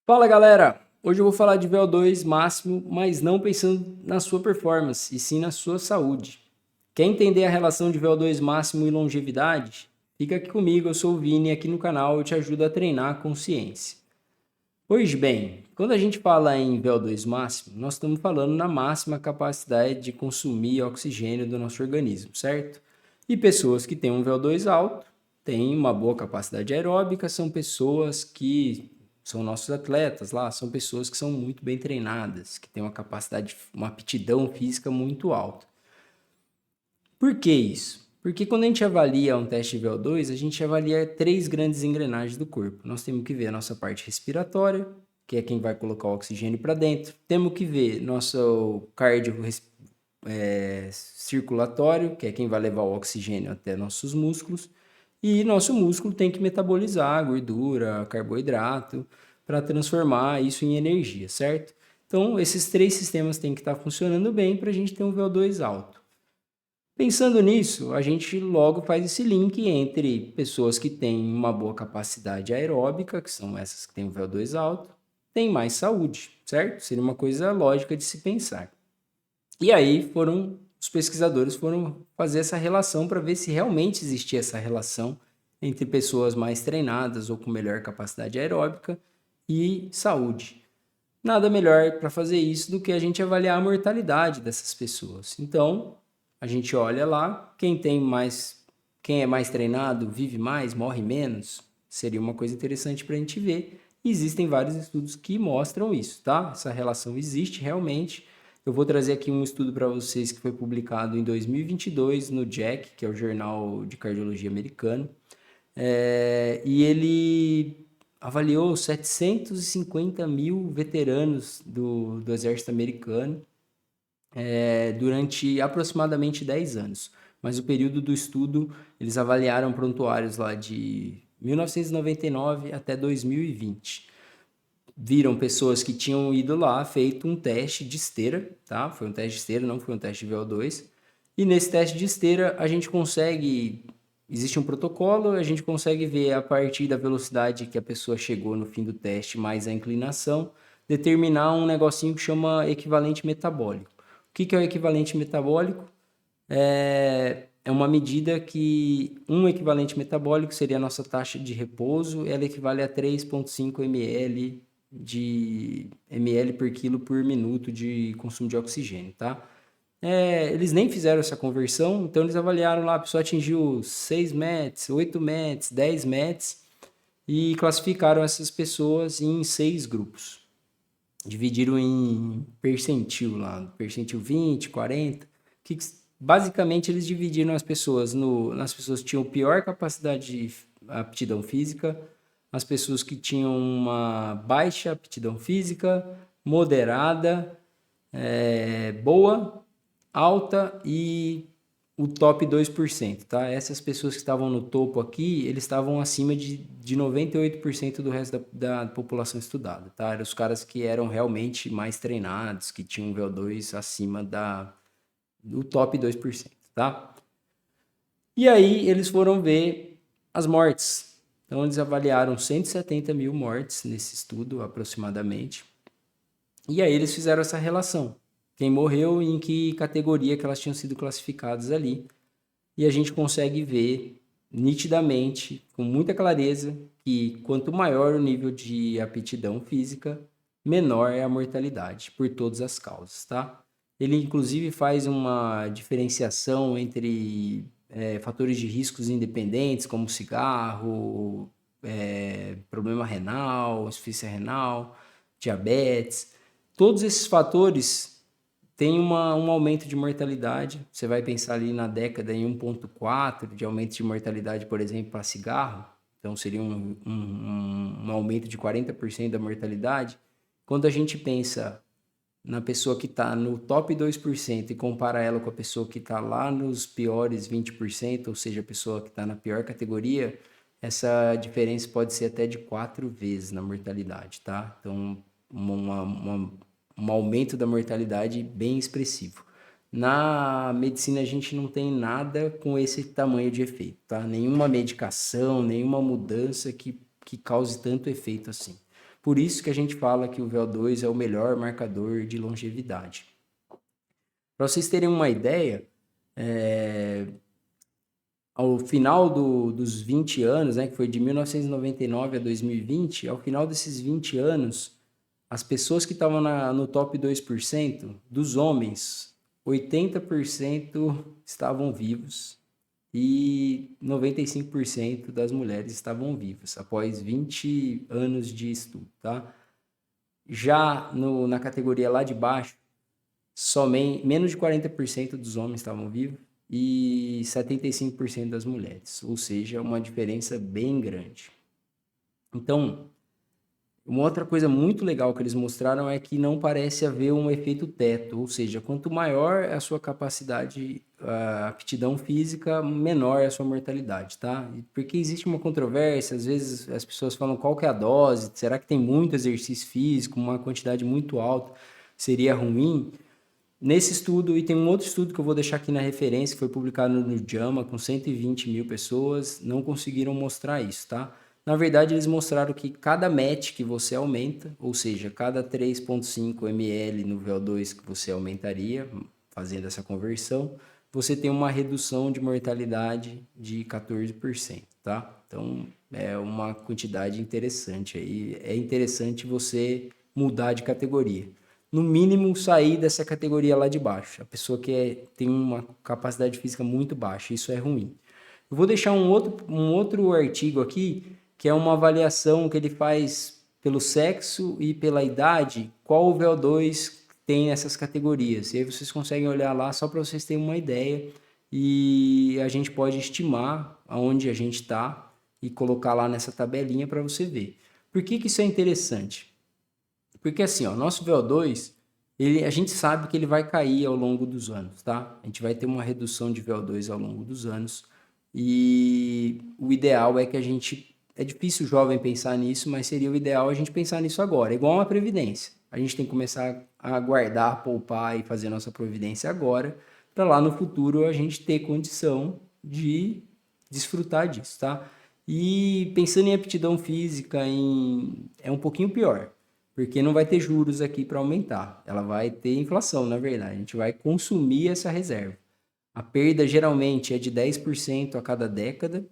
Fala galera, hoje eu vou falar de VO2 máximo, mas não pensando na sua performance, e sim na sua saúde. Quer entender a relação de VO2 máximo e longevidade? Fica aqui comigo, eu sou o Vini e aqui no canal eu te ajudo a treinar a consciência. Pois bem, quando a gente fala em VO2 máximo, nós estamos falando na máxima capacidade de consumir oxigênio do nosso organismo, certo? E pessoas que têm um VO2 alto têm uma boa capacidade aeróbica, são pessoas que são nossos atletas lá, são pessoas que são muito bem treinadas, que têm uma capacidade, uma aptidão física muito alta. Por que isso? Porque quando a gente avalia um teste de VO2, a gente avalia três grandes engrenagens do corpo. Nós temos que ver a nossa parte respiratória, que é quem vai colocar o oxigênio para dentro. Temos que ver nosso circulatório, que é quem vai levar o oxigênio até nossos músculos. E nosso músculo tem que metabolizar gordura, carboidrato, para transformar isso em energia, certo? Então, esses três sistemas têm que estar funcionando bem para a gente ter um VO2 alto. Pensando nisso, a gente logo faz esse link entre pessoas que têm uma boa capacidade aeróbica, que são essas que têm o VO2 alto, têm mais saúde, certo? Seria uma coisa lógica de se pensar. E aí os pesquisadores foram fazer essa relação para ver se realmente existia essa relação entre pessoas mais treinadas ou com melhor capacidade aeróbica e saúde. Nada melhor para fazer isso do que a gente avaliar a mortalidade dessas pessoas. Então, a gente olha lá, quem é mais treinado vive mais, morre menos, seria uma coisa interessante para a gente ver. E existem vários estudos que mostram isso, tá? Essa relação existe realmente. Eu vou trazer aqui um estudo para vocês que foi publicado em 2022 no JACC, que é o Jornal de Cardiologia Americano. E ele avaliou 750 mil veteranos do exército americano durante aproximadamente 10 anos. Mas o período do estudo, eles avaliaram prontuários lá de 1999 até 2020. Viram pessoas que tinham ido lá, feito um teste de esteira, tá? Foi um teste de esteira, não foi um teste de VO2. E nesse teste de esteira, existe um protocolo, a gente consegue ver a partir da velocidade que a pessoa chegou no fim do teste, mais a inclinação, determinar um negocinho que chama equivalente metabólico. O que é o equivalente metabólico? É uma medida que um equivalente metabólico seria a nossa taxa de repouso, ela equivale a 3,5 ml por quilo por minuto de consumo de oxigênio, tá? Eles nem fizeram essa conversão, então eles avaliaram lá, a pessoa atingiu 6 METs, 8 METs, 10 METs e classificaram essas pessoas em 6 grupos. Dividiram em percentil lá, percentil 20, 40, basicamente eles dividiram as pessoas nas pessoas que tinham pior capacidade de aptidão física, as pessoas que tinham uma baixa aptidão física, moderada, boa, alta e o top 2%, tá? Essas pessoas que estavam no topo aqui, eles estavam acima de 98% do resto da população estudada, tá? Eram os caras que eram realmente mais treinados, que tinham um VO2 acima do top 2%, tá? E aí eles foram ver as mortes. Então eles avaliaram 170 mil mortes nesse estudo, aproximadamente. E aí eles fizeram essa relação. Quem morreu e em que categoria que elas tinham sido classificadas ali. E a gente consegue ver nitidamente, com muita clareza, que quanto maior o nível de aptidão física, menor é a mortalidade, por todas as causas, tá? Ele, inclusive, faz uma diferenciação entre fatores de riscos independentes, como cigarro, problema renal, insuficiência renal, diabetes. Todos esses fatores têm um aumento de mortalidade. Você vai pensar ali na década em 1,4 de aumento de mortalidade, por exemplo, para cigarro. Então, seria um aumento de 40% da mortalidade. Quando a gente pensa na pessoa que está no top 2% e compara ela com a pessoa que está lá nos piores 20%, ou seja, a pessoa que está na pior categoria, essa diferença pode ser até de 4 vezes na mortalidade, tá? Então, um aumento da mortalidade bem expressivo. Na medicina, a gente não tem nada com esse tamanho de efeito, tá? Nenhuma medicação, nenhuma mudança que cause tanto efeito assim. Por isso que a gente fala que o VO2 é o melhor marcador de longevidade. Para vocês terem uma ideia, ao final dos 20 anos, né, que foi de 1999 a 2020, ao final desses 20 anos, as pessoas que estavam no top 2% dos homens, 80% estavam vivos e 95% das mulheres estavam vivas, após 20 anos de estudo, tá? Já na categoria lá de baixo, somente menos de 40% dos homens estavam vivos e 75% das mulheres, ou seja, uma diferença bem grande. Então, uma outra coisa muito legal que eles mostraram é que não parece haver um efeito teto, ou seja, quanto maior é a sua capacidade, a aptidão física, menor é a sua mortalidade, tá? Porque existe uma controvérsia, às vezes as pessoas falam qual que é a dose, será que tem muito exercício físico, uma quantidade muito alta seria ruim? Nesse estudo, e tem um outro estudo que eu vou deixar aqui na referência, que foi publicado no JAMA com 120 mil pessoas, não conseguiram mostrar isso, tá? Na verdade, eles mostraram que cada MET que você aumenta, ou seja, cada 3,5 ml no VO2 que você aumentaria, fazendo essa conversão, você tem uma redução de mortalidade de 14%, tá? Então, é uma quantidade interessante aí. É interessante você mudar de categoria. No mínimo, sair dessa categoria lá de baixo. A pessoa que tem uma capacidade física muito baixa, isso é ruim. Eu vou deixar um outro artigo aqui, que é uma avaliação que ele faz pelo sexo e pela idade, qual o VO2 tem nessas categorias. E aí vocês conseguem olhar lá só para vocês terem uma ideia e a gente pode estimar aonde a gente está e colocar lá nessa tabelinha para você ver. Por que isso é interessante? Porque assim, ó, nosso VO2, a gente sabe que ele vai cair ao longo dos anos, tá? A gente vai ter uma redução de VO2 ao longo dos anos e o ideal é que a gente... É difícil o jovem pensar nisso, mas seria o ideal a gente pensar nisso agora. É igual uma previdência. A gente tem que começar a guardar, poupar e fazer nossa previdência agora, para lá no futuro a gente ter condição de desfrutar disso, tá? E pensando em aptidão física, é um pouquinho pior, porque não vai ter juros aqui para aumentar. Ela vai ter inflação, na verdade. A gente vai consumir essa reserva. A perda geralmente é de 10% a cada década,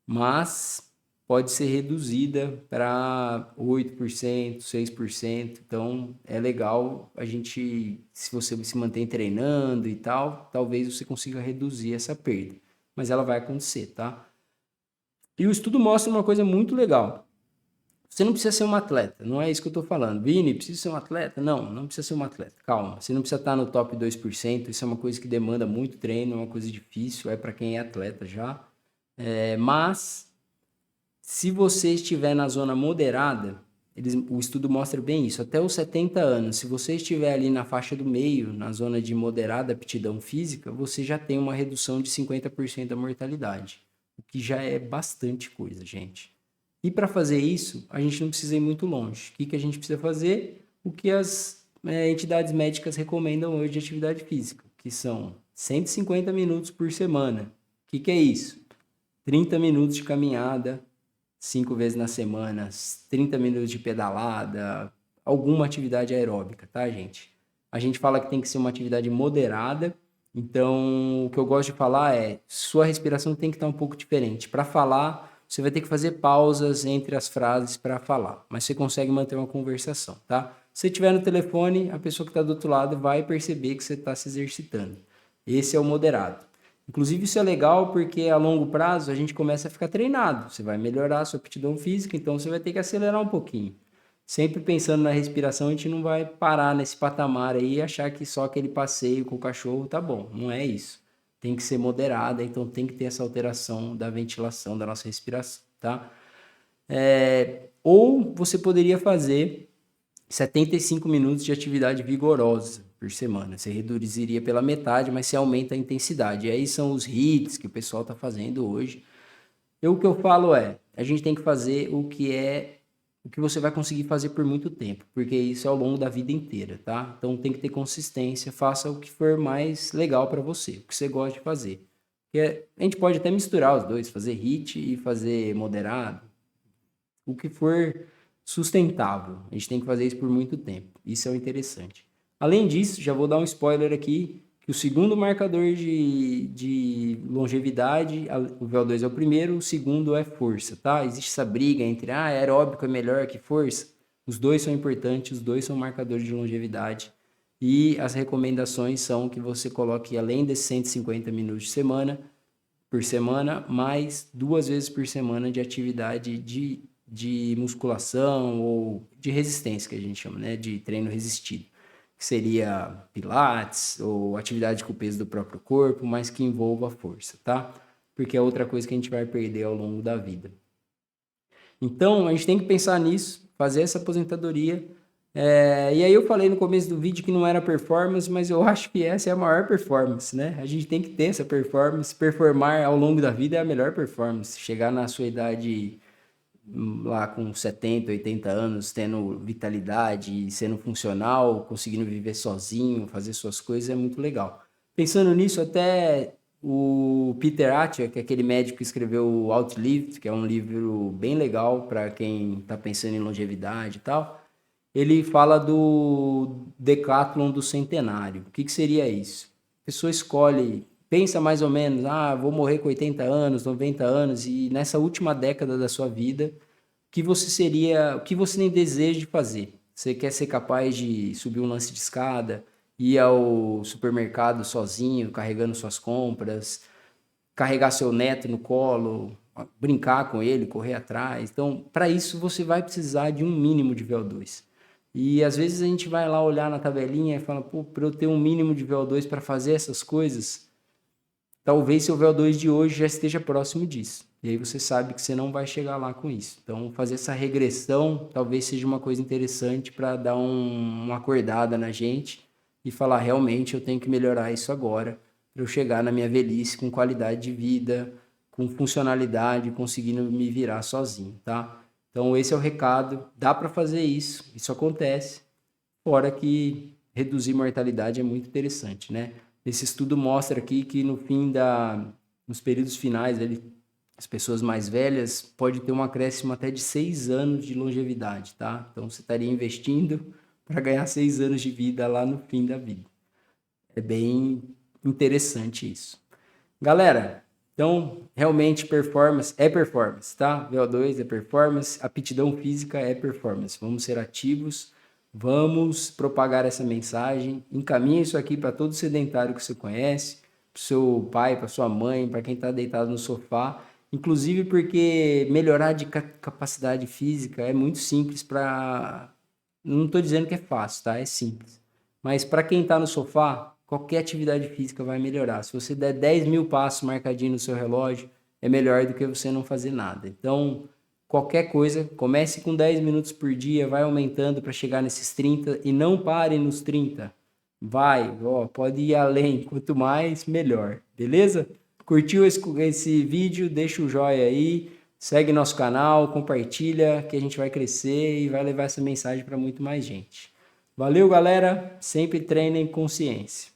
mas pode ser reduzida para 8%, 6%. Então, é legal a gente, se você se mantém treinando e tal, talvez você consiga reduzir essa perda. Mas ela vai acontecer, tá? E o estudo mostra uma coisa muito legal. Você não precisa ser um atleta, não é isso que eu estou falando. Vini, precisa ser um atleta? Não, não precisa ser um atleta. Calma, você não precisa estar no top 2%, isso é uma coisa que demanda muito treino, é uma coisa difícil, é para quem é atleta já. Mas, se você estiver na zona moderada, o estudo mostra bem isso, até os 70 anos, se você estiver ali na faixa do meio, na zona de moderada aptidão física, você já tem uma redução de 50% da mortalidade, o que já é bastante coisa, gente. E para fazer isso, a gente não precisa ir muito longe. O que a gente precisa fazer? O que as entidades médicas recomendam hoje de atividade física, que são 150 minutos por semana. O que é isso? 30 minutos de caminhada, 5 vezes na semana, 30 minutos de pedalada, alguma atividade aeróbica, tá, gente? A gente fala que tem que ser uma atividade moderada, então o que eu gosto de falar é, sua respiração tem que estar um pouco diferente. Para falar, você vai ter que fazer pausas entre as frases para falar, mas você consegue manter uma conversação, tá? Se estiver no telefone, a pessoa que está do outro lado vai perceber que você está se exercitando. Esse é o moderado. Inclusive, isso é legal porque a longo prazo a gente começa a ficar treinado. Você vai melhorar a sua aptidão física, então você vai ter que acelerar um pouquinho. Sempre pensando na respiração, a gente não vai parar nesse patamar aí e achar que só aquele passeio com o cachorro tá bom. Não é isso. Tem que ser moderada, então tem que ter essa alteração da ventilação da nossa respiração, tá? Ou você poderia fazer 75 minutos de atividade vigorosa por semana. Você reduziria pela metade, mas você aumenta a intensidade. E aí são os hits que o pessoal está fazendo hoje. O que eu falo é, a gente tem que fazer o que você vai conseguir fazer por muito tempo, porque isso é ao longo da vida inteira, tá? Então tem que ter consistência, faça o que for mais legal para você, o que você gosta de fazer. A gente pode até misturar os dois, fazer hit e fazer moderado, o que for sustentável. A gente tem que fazer isso por muito tempo. Isso é o interessante. Além disso, já vou dar um spoiler aqui, que o segundo marcador de longevidade, o VO2 é o primeiro, o segundo é força, tá? Existe essa briga entre, aeróbico é melhor que força. Os dois são importantes, os dois são marcadores de longevidade. E as recomendações são que você coloque, além desses 150 minutos por semana, mais 2 vezes por semana de atividade de musculação ou de resistência, que a gente chama, né? De treino resistido. Que seria pilates ou atividade com o peso do próprio corpo, mas que envolva força, tá? Porque é outra coisa que a gente vai perder ao longo da vida. Então, a gente tem que pensar nisso, fazer essa aposentadoria. E aí eu falei no começo do vídeo que não era performance, mas eu acho que essa é a maior performance, né? A gente tem que ter essa performance, performar ao longo da vida é a melhor performance. Chegar na sua idade lá com 70, 80 anos, tendo vitalidade, sendo funcional, conseguindo viver sozinho, fazer suas coisas, é muito legal. Pensando nisso, até o Peter Attia, que é aquele médico que escreveu o Outlive, que é um livro bem legal para quem está pensando em longevidade e tal, ele fala do decathlon do centenário. O que seria isso? A pessoa escolhe, pensa mais ou menos, vou morrer com 80 anos, 90 anos, e nessa última década da sua vida, o que você nem deseja de fazer? Você quer ser capaz de subir um lance de escada, ir ao supermercado sozinho, carregando suas compras, carregar seu neto no colo, brincar com ele, correr atrás. Então, para isso, você vai precisar de um mínimo de VO2. E às vezes a gente vai lá olhar na tabelinha e fala, para eu ter um mínimo de VO2 para fazer essas coisas, talvez seu VO2 de hoje já esteja próximo disso. E aí você sabe que você não vai chegar lá com isso. Então, fazer essa regressão talvez seja uma coisa interessante para dar uma acordada na gente e falar, realmente, eu tenho que melhorar isso agora, para eu chegar na minha velhice com qualidade de vida, com funcionalidade, conseguindo me virar sozinho, tá? Então, esse é o recado. Dá para fazer isso. Isso acontece. Fora que reduzir mortalidade é muito interessante, né? Esse estudo mostra aqui que nos períodos finais, as pessoas mais velhas pode ter um acréscimo até de 6 anos de longevidade, tá? Então, você estaria investindo para ganhar 6 anos de vida lá no fim da vida. É bem interessante isso. Galera, então, realmente performance, tá? VO2 é performance, aptidão física é performance. Vamos ser ativos, vamos propagar essa mensagem, encaminhe isso aqui para todo sedentário que você conhece, para o seu pai, para sua mãe, para quem está deitado no sofá, inclusive porque melhorar de capacidade física é muito simples Não estou dizendo que é fácil, tá? É simples. Mas para quem está no sofá, qualquer atividade física vai melhorar. Se você der 10.000 passos marcadinho no seu relógio, é melhor do que você não fazer nada. Então, qualquer coisa, comece com 10 minutos por dia, vai aumentando para chegar nesses 30 e não pare nos 30. Pode ir além. Quanto mais, melhor. Beleza? Curtiu esse vídeo? Deixa o joinha aí. Segue nosso canal, compartilha, que a gente vai crescer e vai levar essa mensagem para muito mais gente. Valeu, galera. Sempre treinem consciência.